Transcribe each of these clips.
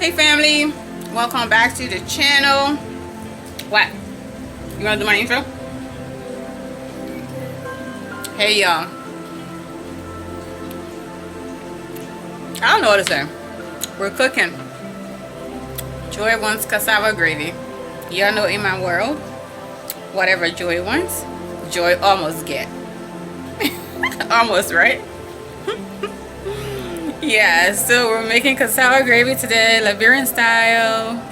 Hey family, welcome back to the channel. What? You wanna do my intro? Hey y'all. I don't know what to say. We're cooking. Joy wants cassava gravy. Y'all know in my world, whatever Joy wants, Joy almost get. Almost, right? Yeah, so we're making cassava gravy today, Liberian style.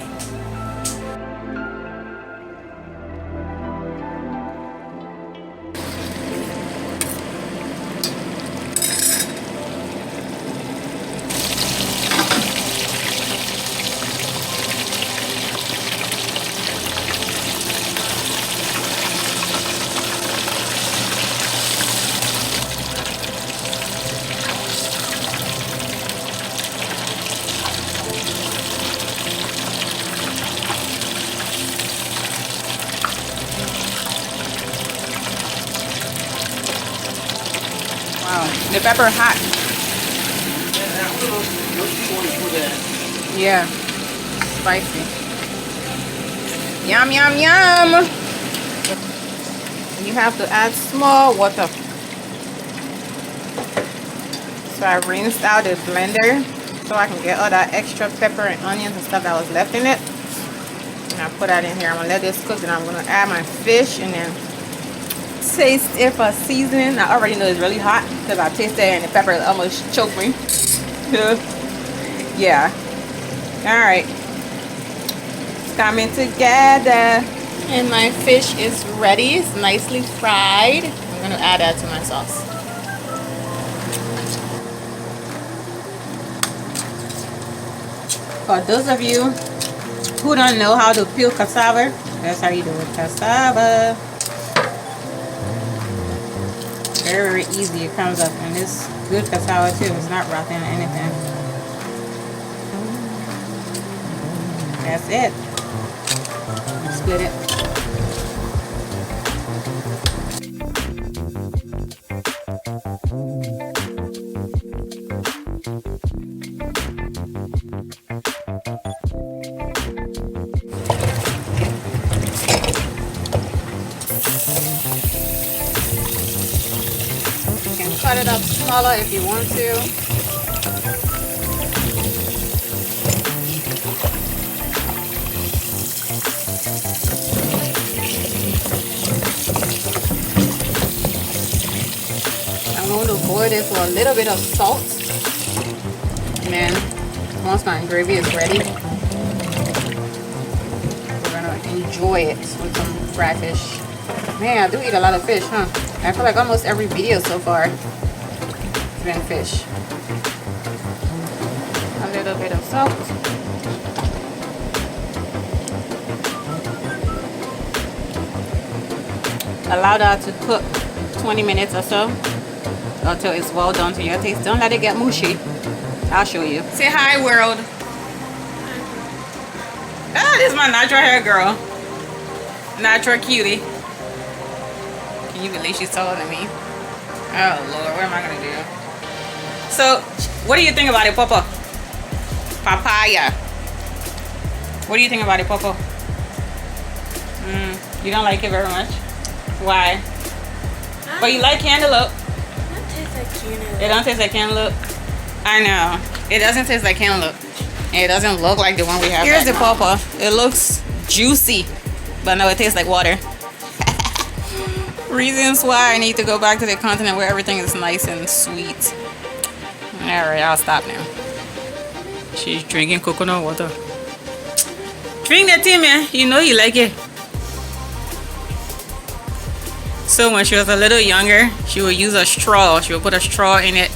Wow, the pepper hot. Yeah, spicy. Yum, yum, yum. You have to add small water. So I rinsed out the blender so I can get all that extra pepper and onions and stuff that was left in it. And I put that in here. I'm gonna let this cook, and I'm gonna add my fish and then taste it for seasoning. I already know it's really hot because I tasted it and the pepper almost choked me. Yeah. Alright. It's coming together. And my fish is ready. It's nicely fried. I'm going to add that to my sauce. For those of you who don't know how to peel cassava, that's how you do it. Cassava. Very easy, it comes up, and it's good cassava too. It's not rotten or anything. That's it. Split it. Cut it up smaller if you want to. I'm going to boil this with a little bit of salt. And then once my gravy is ready, we're going to enjoy it with some fried fish. Man, I do eat a lot of fish, huh? I feel like almost every video so far has been fish. A little bit of salt. Allow that to cook 20 minutes or so until it's well done to your taste. Don't let it get mushy. I'll show you. Say hi, world. Ah, this is my natural hair girl. Natural cutie. Can you believe she's taller than me? Oh Lord, what am I gonna do? So, what do you think about it, Papa? Papaya. What do you think about it, Papa? You don't like it very much? Why? But you like cantaloupe. It don't taste like cantaloupe. I know. It doesn't taste like cantaloupe. It doesn't look like the one we have. Here's the Papa. It looks juicy, but no, it tastes like water. Reasons why I need to go back to the continent where everything is nice and sweet. Alright, I'll stop now. She's drinking coconut water. Drink that tea, man. You know you like it. So when she was a little younger, she would use a straw. She would put a straw in it.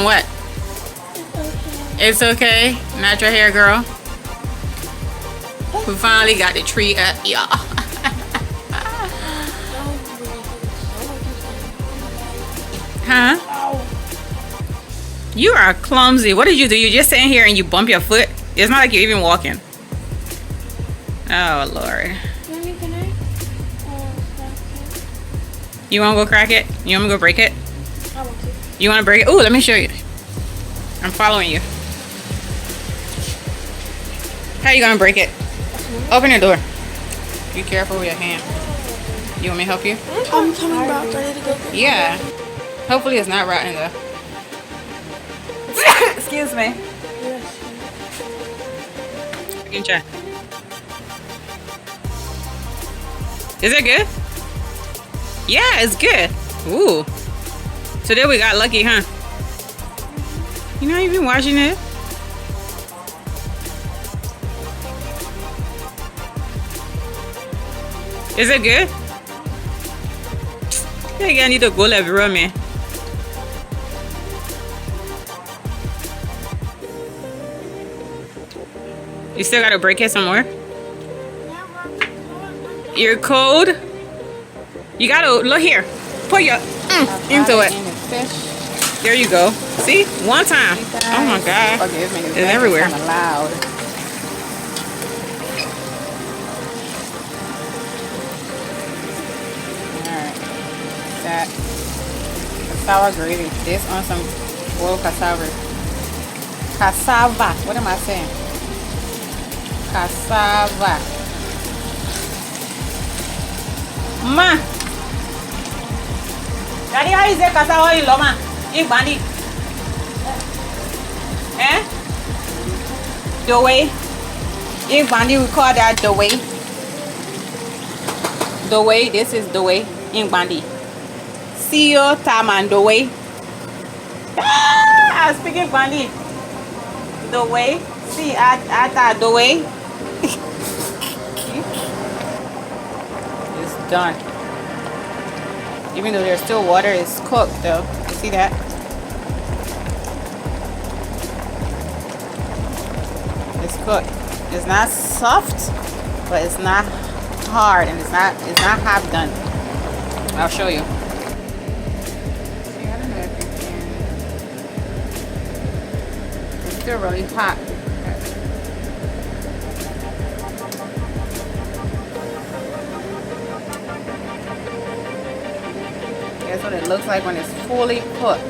What? It's okay. Natural hair girl. We finally got the tree up, y'all. Huh? You are clumsy. What did you do? You just sitting here and you bump your foot? It's not like you're even walking. Oh, Lord. You want to go crack it? You want me to go break it? I want to. You want to break it? Ooh, let me show you. I'm following you. How you gonna break it? Open the door. Be careful with your hand. You want me to help you? I'm coming back. Ready to go. Yeah. Hopefully it's not rotten though. Excuse me. Yes. You can try. Is it good? Yeah, it's good. Ooh. Today we got lucky, huh? You not even watching it? Is it good? I think I need to go everywhere, man. You still gotta break it some more? You're cold? You gotta, look here. Put your into it. There you go. See? One time. Oh my God. Okay, it's making It's everywhere. kind of loud. Alright. That cassava gravy. This on some boiled cassava. Cassava. What am I saying? Cassava. Ma. Daddy, how is it cassava in Loma? In Bandi? Eh? The way? In Bandi, we call that the way. The way, this is the way in Bandi. See you, Taman, the way. Ah, I'm speaking Bandi. The way. See, I the way. It's done. Even though there's still water, it's cooked though. You see that? It's cooked. It's not soft, but it's not hard, and it's not half done. I'll show you. See, I don't know if you can. It's still really hot. That's what it looks like when it's fully cooked.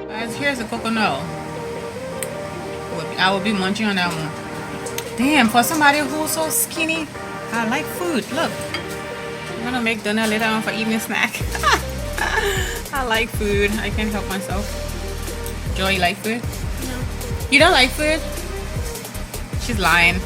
Guys, here's a coconut. I will be munching on that one. Damn, for somebody who's so skinny, I like food. Look, I'm gonna make dinner later on for evening snack. I like food. I can't help myself. Joy, you like food? No. You don't like food? She's lying.